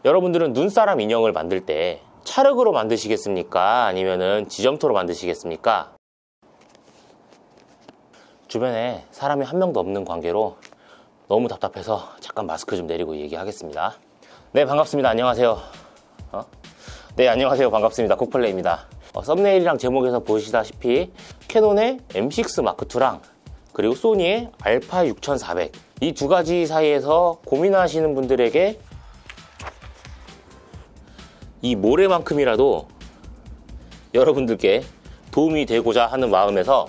여러분들은 눈사람 인형을 만들 때 찰흙으로 만드시겠습니까? 아니면은 지점토로 만드시겠습니까? 주변에 사람이 한 명도 없는 관계로 너무 답답해서 잠깐 마스크 좀 내리고 얘기하겠습니다. 네, 반갑습니다. 안녕하세요. 네, 안녕하세요. 반갑습니다. 콕플레이입니다. 썸네일이랑 제목에서 보시다시피 캐논의 M6 마크2랑 그리고 소니의 알파 6400 이 두 가지 사이에서 고민하시는 분들에게 이 모래만큼이라도 여러분들께 도움이 되고자 하는 마음에서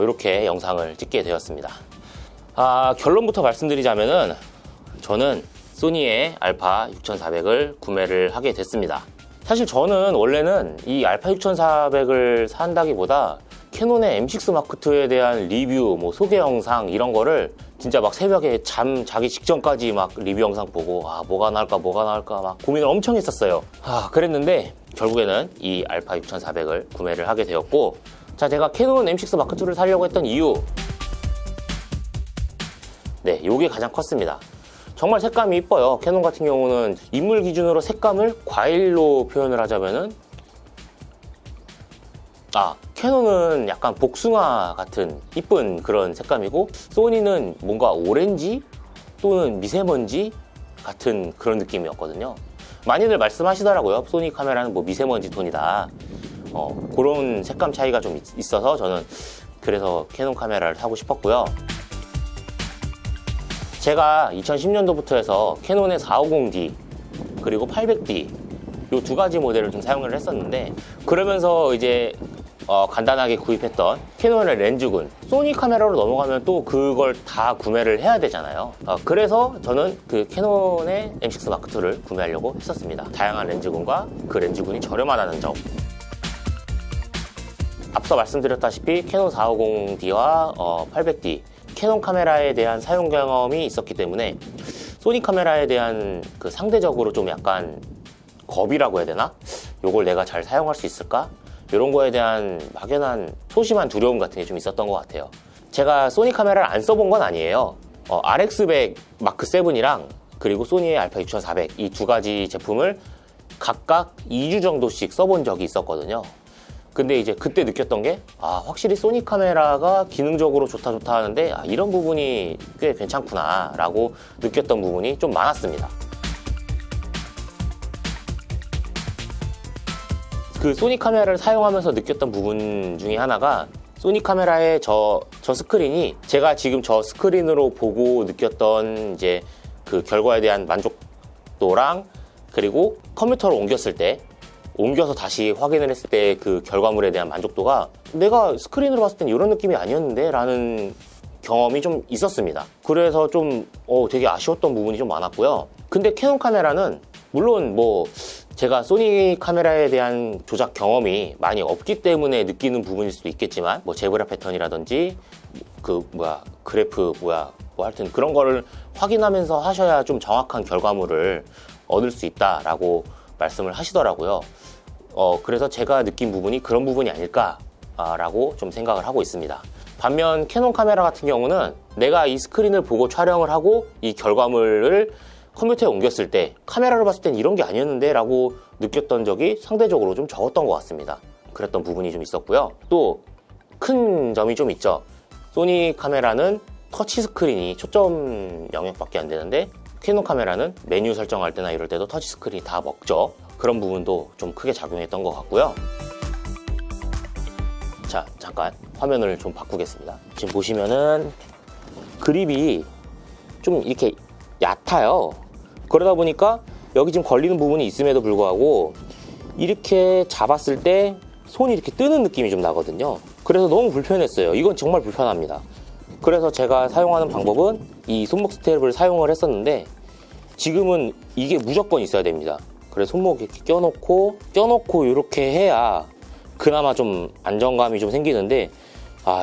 이렇게 영상을 찍게 되었습니다. 결론부터 말씀드리자면은 저는 소니의 알파 6400을 구매를 하게 됐습니다. 사실 저는 원래는 이 알파 6400을 산다기보다 캐논의 M6 마크2에 대한 리뷰, 소개 영상 이런 거를 진짜 막 새벽에 잠 자기 직전까지 막 리뷰 영상 보고 뭐가 나올까 막 고민을 엄청 했었어요. 그랬는데 결국에는 이 알파 6400을 구매를 하게 되었고, 자, 제가 캐논 M6 마크2를 사려고 했던 이유, 네, 요게 가장 컸습니다. 정말 색감이 이뻐요. 캐논 같은 경우는 인물 기준으로 색감을 과일로 표현을 하자면은 캐논은 약간 복숭아 같은 이쁜 그런 색감이고, 소니는 뭔가 오렌지 또는 미세먼지 같은 그런 느낌이었거든요. 많이들 말씀하시더라고요. 소니 카메라는 미세먼지 톤이다. 그런 색감 차이가 좀 있어서 저는 그래서 캐논 카메라를 사고 싶었고요. 제가 2010년도부터 해서 캐논의 450D 그리고 800D 요 두 가지 모델을 좀 사용을 했었는데, 그러면서 이제 간단하게 구입했던 캐논의 렌즈군, 소니 카메라로 넘어가면 또 그걸 다 구매를 해야 되잖아요. 그래서 저는 그 캐논의 M6 마크2를 구매하려고 했었습니다. 다양한 렌즈군과 그 렌즈군이 저렴하다는 점, 앞서 말씀드렸다시피 캐논 450D와 800D 캐논 카메라에 대한 사용 경험이 있었기 때문에 소니 카메라에 대한 그 상대적으로 좀 약간 겁이라고 해야 되나? 요걸 내가 잘 사용할 수 있을까? 이런 거에 대한 막연한 소심한 두려움 같은 게 좀 있었던 것 같아요. 제가 소니 카메라를 안 써본 건 아니에요. RX100 마크7이랑 그리고 소니의 알파 6400 이 두 가지 제품을 각각 2주 정도씩 써본 적이 있었거든요. 근데 이제 그때 느꼈던 게 확실히 소니 카메라가 기능적으로 좋다 하는데 이런 부분이 꽤 괜찮구나 라고 느꼈던 부분이 좀 많았습니다. 그 소니 카메라를 사용하면서 느꼈던 부분 중에 하나가, 소니 카메라의 저 스크린이 제가 지금 저 스크린으로 보고 느꼈던 이제 그 결과에 대한 만족도랑, 그리고 컴퓨터로 옮겨서 다시 확인을 했을 때 그 결과물에 대한 만족도가 내가 스크린으로 봤을 땐 이런 느낌이 아니었는데 라는 경험이 좀 있었습니다. 그래서 좀 되게 아쉬웠던 부분이 좀 많았고요. 근데 캐논 카메라는 물론 제가 소니 카메라에 대한 조작 경험이 많이 없기 때문에 느끼는 부분일 수도 있겠지만, 제브라 패턴이라든지 그래프 하여튼 그런 거를 확인하면서 하셔야 좀 정확한 결과물을 얻을 수 있다라고 말씀을 하시더라고요. 그래서 제가 느낀 부분이 그런 부분이 아닐까라고 좀 생각을 하고 있습니다. 반면 캐논 카메라 같은 경우는 내가 이 스크린을 보고 촬영을 하고 이 결과물을 컴퓨터에 옮겼을 때 카메라로 봤을 땐 이런 게 아니었는데 라고 느꼈던 적이 상대적으로 좀 적었던 것 같습니다. 그랬던 부분이 좀 있었고요. 또 큰 점이 좀 있죠. 소니 카메라는 터치 스크린이 초점 영역밖에 안 되는데 캐논 카메라는 메뉴 설정할 때나 이럴 때도 터치 스크린이 다 먹죠. 그런 부분도 좀 크게 작용했던 것 같고요. 자, 잠깐 화면을 좀 바꾸겠습니다. 지금 보시면은 그립이 좀 이렇게 얕아요. 그러다 보니까 여기 지금 걸리는 부분이 있음에도 불구하고 이렇게 잡았을 때 손이 이렇게 뜨는 느낌이 좀 나거든요. 그래서 너무 불편했어요. 이건 정말 불편합니다. 그래서 제가 사용하는 방법은 이 손목 스텝을 사용을 했었는데, 지금은 이게 무조건 있어야 됩니다. 그래서 손목 이렇게 껴놓고 이렇게 해야 그나마 좀 안정감이 좀 생기는데,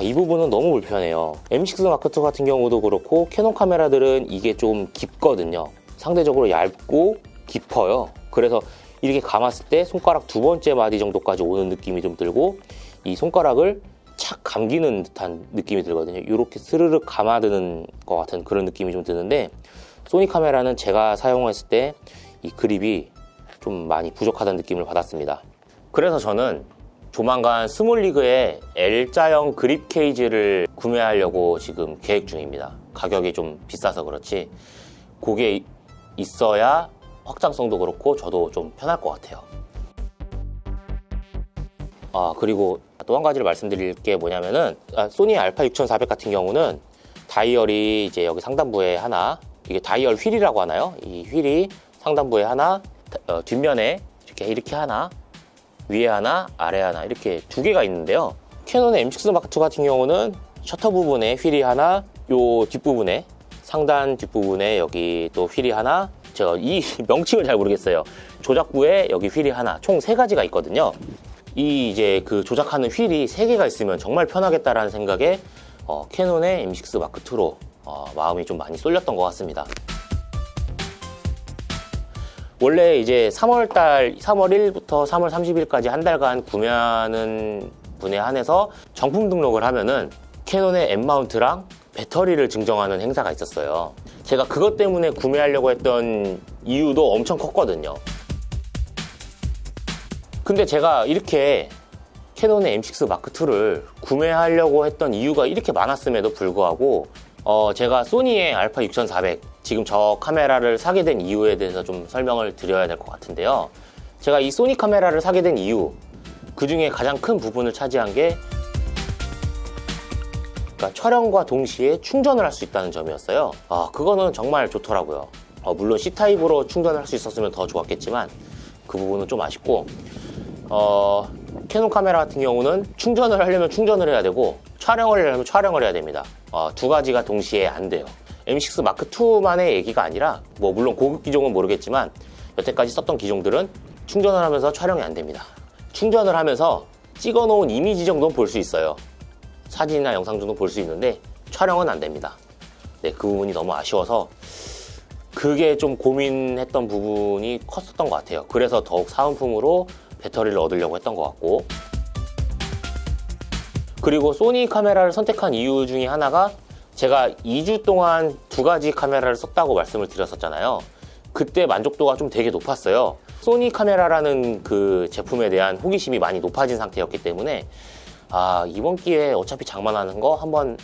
이 부분은 너무 불편해요. M6 마크2 같은 경우도 그렇고 캐논 카메라들은 이게 좀 깊거든요. 상대적으로 얇고 깊어요. 그래서 이렇게 감았을 때 손가락 두 번째 마디 정도까지 오는 느낌이 좀 들고, 이 손가락을 착 감기는 듯한 느낌이 들거든요. 이렇게 스르륵 감아드는 것 같은 그런 느낌이 좀 드는데, 소니 카메라는 제가 사용했을 때 이 그립이 좀 많이 부족하다는 느낌을 받았습니다. 그래서 저는 조만간 스몰리그의 L자형 그립 케이지를 구매하려고 지금 계획 중입니다. 가격이 좀 비싸서 그렇지 그게 있어야 확장성도 그렇고 저도 좀 편할 것 같아요. 그리고 또 한 가지를 말씀드릴 게 뭐냐면은 소니 알파 6400 같은 경우는 다이얼이 이제 여기 상단부에 하나, 이게 다이얼 휠이라고 하나요? 이 휠이 상단부에 하나, 뒷면에 이렇게 하나, 위에 하나, 아래 하나 이렇게 두 개가 있는데요. 캐논의 M6 마크 II 같은 경우는 셔터 부분에 휠이 하나, 요 뒷부분에 상단 뒷부분에 여기 또 휠이 하나, 제가 이 명칭을 잘 모르겠어요. 조작부에 여기 휠이 하나, 총 3가지가 있거든요. 이 이제 그 조작하는 휠이 3개가 있으면 정말 편하겠다라는 생각에 캐논의 M6 마크 II로 마음이 좀 많이 쏠렸던 것 같습니다. 원래 이제 3월 1일부터 3월 30일까지 한 달간 구매하는 분에 한해서 정품 등록을 하면은 캐논의 M마운트랑 배터리를 증정하는 행사가 있었어요. 제가 그것 때문에 구매하려고 했던 이유도 엄청 컸거든요. 근데 제가 이렇게 캐논의 M6 마크 II를 구매하려고 했던 이유가 이렇게 많았음에도 불구하고 제가 소니의 알파 6400 지금 저 카메라를 사게 된 이유에 대해서 좀 설명을 드려야 될 것 같은데요. 제가 이 소니 카메라를 사게 된 이유, 그 중에 가장 큰 부분을 차지한 게 그러니까 촬영과 동시에 충전을 할 수 있다는 점이었어요. 그거는 정말 좋더라고요. 물론 C타입으로 충전을 할 수 있었으면 더 좋았겠지만 그 부분은 좀 아쉽고 캐논 카메라 같은 경우는 충전을 하려면 충전을 해야 되고 촬영을 하려면 촬영을 해야 됩니다. 두 가지가 동시에 안 돼요. M6 마크 II만의 얘기가 아니라 뭐 물론 고급 기종은 모르겠지만 여태까지 썼던 기종들은 충전을 하면서 촬영이 안 됩니다. 충전을 하면서 찍어 놓은 이미지 정도는 볼 수 있어요. 사진이나 영상 정도 볼 수 있는데 촬영은 안 됩니다. 네, 그 부분이 너무 아쉬워서 그게 좀 고민했던 부분이 컸었던 것 같아요. 그래서 더욱 사은품으로 배터리를 얻으려고 했던 것 같고, 그리고 소니 카메라를 선택한 이유 중에 하나가 제가 2주 동안 2가지 카메라를 썼다고 말씀을 드렸었잖아요. 그때 만족도가 좀 되게 높았어요. 소니 카메라라는 그 제품에 대한 호기심이 많이 높아진 상태였기 때문에 이번 기회에 어차피 장만하는 거 한번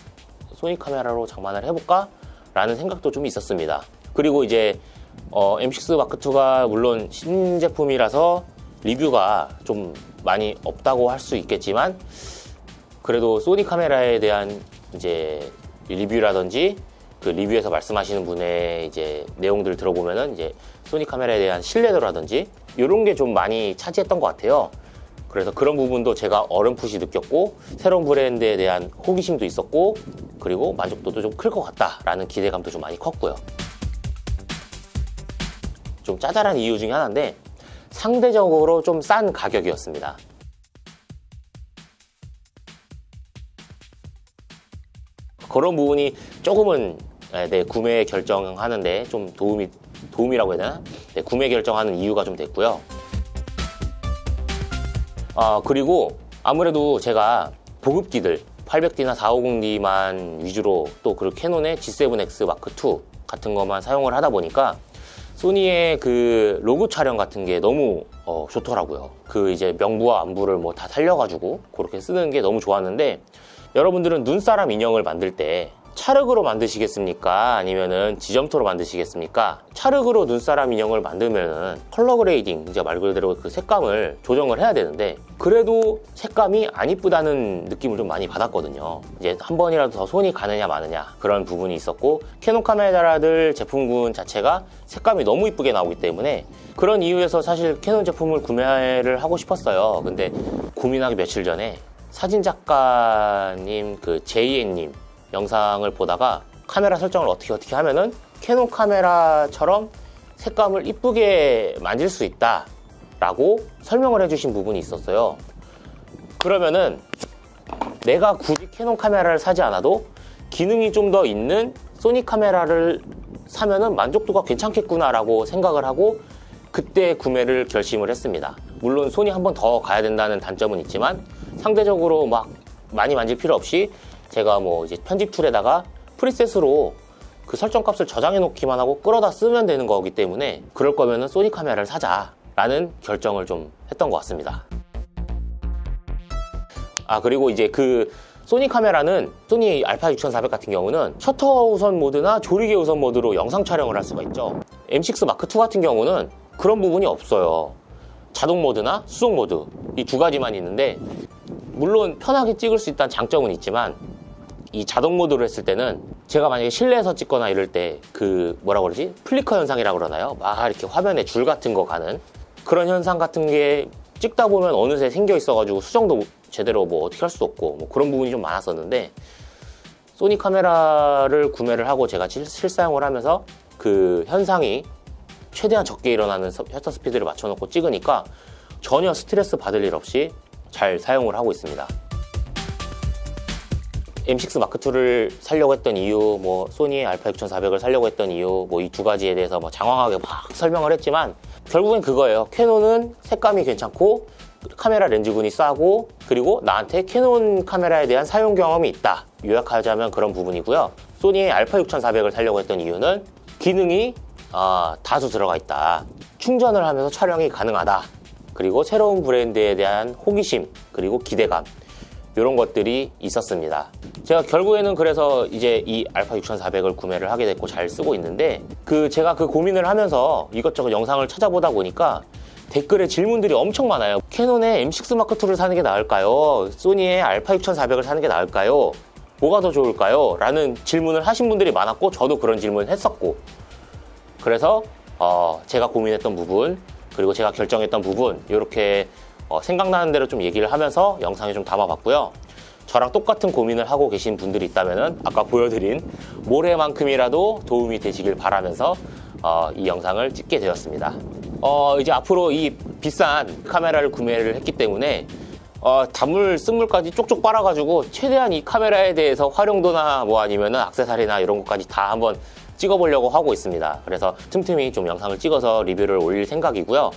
소니 카메라로 장만을 해볼까? 라는 생각도 좀 있었습니다. 그리고 이제 M6 마크 II가 물론 신제품이라서 리뷰가 좀 많이 없다고 할 수 있겠지만 그래도 소니 카메라에 대한 이제 리뷰라든지 그 리뷰에서 말씀하시는 분의 이제 내용들을 들어보면은 이제 소니 카메라에 대한 신뢰도라든지 이런 게 좀 많이 차지했던 것 같아요. 그래서 그런 부분도 제가 어렴풋이 느꼈고 새로운 브랜드에 대한 호기심도 있었고 그리고 만족도도 좀 클 것 같다라는 기대감도 좀 많이 컸고요. 좀 짜잘한 이유 중에 하나인데 상대적으로 좀 싼 가격이었습니다. 그런 부분이 조금은 구매 결정하는데 좀 도움이라고 해야 되나? 구매 결정하는 이유가 좀 됐고요. 그리고 아무래도 제가 보급기들 800D나 450D만 위주로 또 그 캐논의 G7X 마크 II 같은 것만 사용을 하다 보니까 소니의 그 로그 촬영 같은 게 너무 좋더라고요. 그 이제 명부와 안부를 뭐 다 살려가지고 그렇게 쓰는 게 너무 좋았는데, 여러분들은 눈사람 인형을 만들 때 찰흙으로 만드시겠습니까? 아니면은 지점토로 만드시겠습니까? 찰흙으로 눈사람 인형을 만들면은 컬러 그레이딩, 이제 말 그대로 그 색감을 조정을 해야 되는데 그래도 색감이 안 이쁘다는 느낌을 좀 많이 받았거든요. 이제 한 번이라도 더 손이 가느냐 마느냐 그런 부분이 있었고, 캐논 카메라들 제품군 자체가 색감이 너무 이쁘게 나오기 때문에 그런 이유에서 사실 캐논 제품을 구매를 하고 싶었어요. 근데 고민하기 며칠 전에 사진작가님 그 제이엔님 영상을 보다가 카메라 설정을 어떻게 하면은 캐논 카메라처럼 색감을 이쁘게 만질 수 있다 라고 설명을 해주신 부분이 있었어요. 그러면은 내가 굳이 캐논 카메라를 사지 않아도 기능이 좀 더 있는 소니 카메라를 사면은 만족도가 괜찮겠구나 라고 생각을 하고 그때 구매를 결심을 했습니다. 물론 손이 한 번 더 가야 된다는 단점은 있지만 상대적으로 막 많이 만질 필요 없이 제가 뭐 이제 편집 툴에다가 프리셋으로 그 그 설정값을 저장해 놓기만 하고 끌어다 쓰면 되는 거기 때문에 그럴 거면은 소니 카메라를 사자라는 결정을 좀 했던 것 같습니다. 그리고 이제 그 소니 카메라는 소니 알파 6400 같은 경우는 셔터 우선 모드나 조리개 우선 모드로 영상 촬영을 할 수가 있죠. M6 마크 2 같은 경우는 그런 부분이 없어요. 자동 모드나 수동 모드 이 두 가지만 있는데, 물론 편하게 찍을 수 있다는 장점은 있지만 이 자동 모드로 했을 때는 제가 만약에 실내에서 찍거나 이럴 때 그 뭐라 그러지? 플리커 현상이라고 그러나요? 막 이렇게 화면에 줄 같은 거 가는 그런 현상 같은 게 찍다 보면 어느새 생겨 있어가지고 수정도 제대로 뭐 어떻게 할 수도 없고 뭐 그런 부분이 좀 많았었는데, 소니 카메라를 구매를 하고 제가 실사용을 하면서 그 현상이 최대한 적게 일어나는 셔터 스피드를 맞춰놓고 찍으니까 전혀 스트레스 받을 일 없이 잘 사용을 하고 있습니다. M6 마크2를 사려고 했던 이유, 뭐 소니의 알파 6400을 사려고 했던 이유, 뭐 이 두 가지에 대해서 뭐 장황하게 막 설명을 했지만 결국엔 그거예요. 캐논은 색감이 괜찮고 카메라 렌즈군이 싸고 그리고 나한테 캐논 카메라에 대한 사용 경험이 있다, 요약하자면 그런 부분이고요. 소니의 알파 6400을 사려고 했던 이유는 기능이 다수 들어가 있다, 충전을 하면서 촬영이 가능하다, 그리고 새로운 브랜드에 대한 호기심 그리고 기대감, 이런 것들이 있었습니다. 제가 결국에는 그래서 이제 이 알파 6400을 구매를 하게 됐고 잘 쓰고 있는데, 제가 그 고민을 하면서 이것저것 영상을 찾아보다 보니까 댓글에 질문들이 엄청 많아요. 캐논의 M6 마크2를 사는 게 나을까요? 소니의 알파 6400을 사는 게 나을까요? 뭐가 더 좋을까요? 라는 질문을 하신 분들이 많았고 저도 그런 질문을 했었고, 그래서 제가 고민했던 부분 그리고 제가 결정했던 부분 이렇게 생각나는 대로 좀 얘기를 하면서 영상에 좀 담아봤고요. 저랑 똑같은 고민을 하고 계신 분들이 있다면 아까 보여드린 모래만큼이라도 도움이 되시길 바라면서 이 영상을 찍게 되었습니다. 이제 앞으로 이 비싼 카메라를 구매를 했기 때문에 단물 쓴물까지 쪽쪽 빨아가지고 최대한 이 카메라에 대해서 활용도나 뭐 아니면은 액세서리나 이런 것까지 다 한번 찍어보려고 하고 있습니다. 그래서 틈틈이 좀 영상을 찍어서 리뷰를 올릴 생각이고요.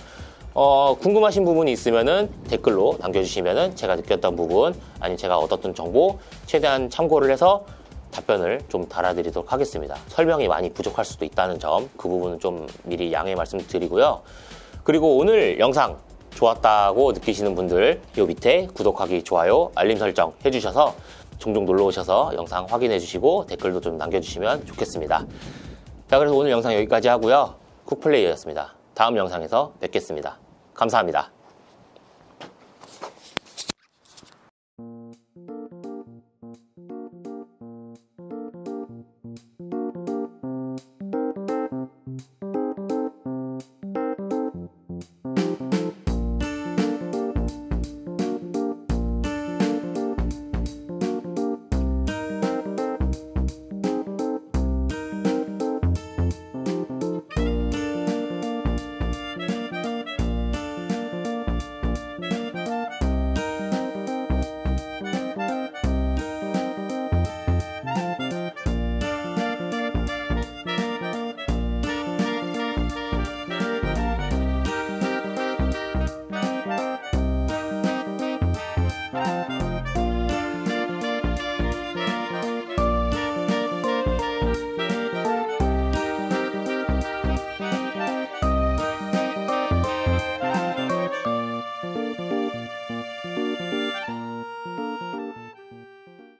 궁금하신 부분이 있으면은 댓글로 남겨주시면은 제가 느꼈던 부분 아니면 제가 얻었던 정보 최대한 참고를 해서 답변을 좀 달아드리도록 하겠습니다. 설명이 많이 부족할 수도 있다는 점, 그 부분은 좀 미리 양해 말씀드리고요. 그리고 오늘 영상 좋았다고 느끼시는 분들 요 밑에 구독하기, 좋아요, 알림 설정 해주셔서 종종 놀러 오셔서 영상 확인해 주시고 댓글도 좀 남겨주시면 좋겠습니다. 자, 그래서 오늘 영상 여기까지 하고요. 쿡플레이였습니다. 다음 영상에서 뵙겠습니다. 감사합니다.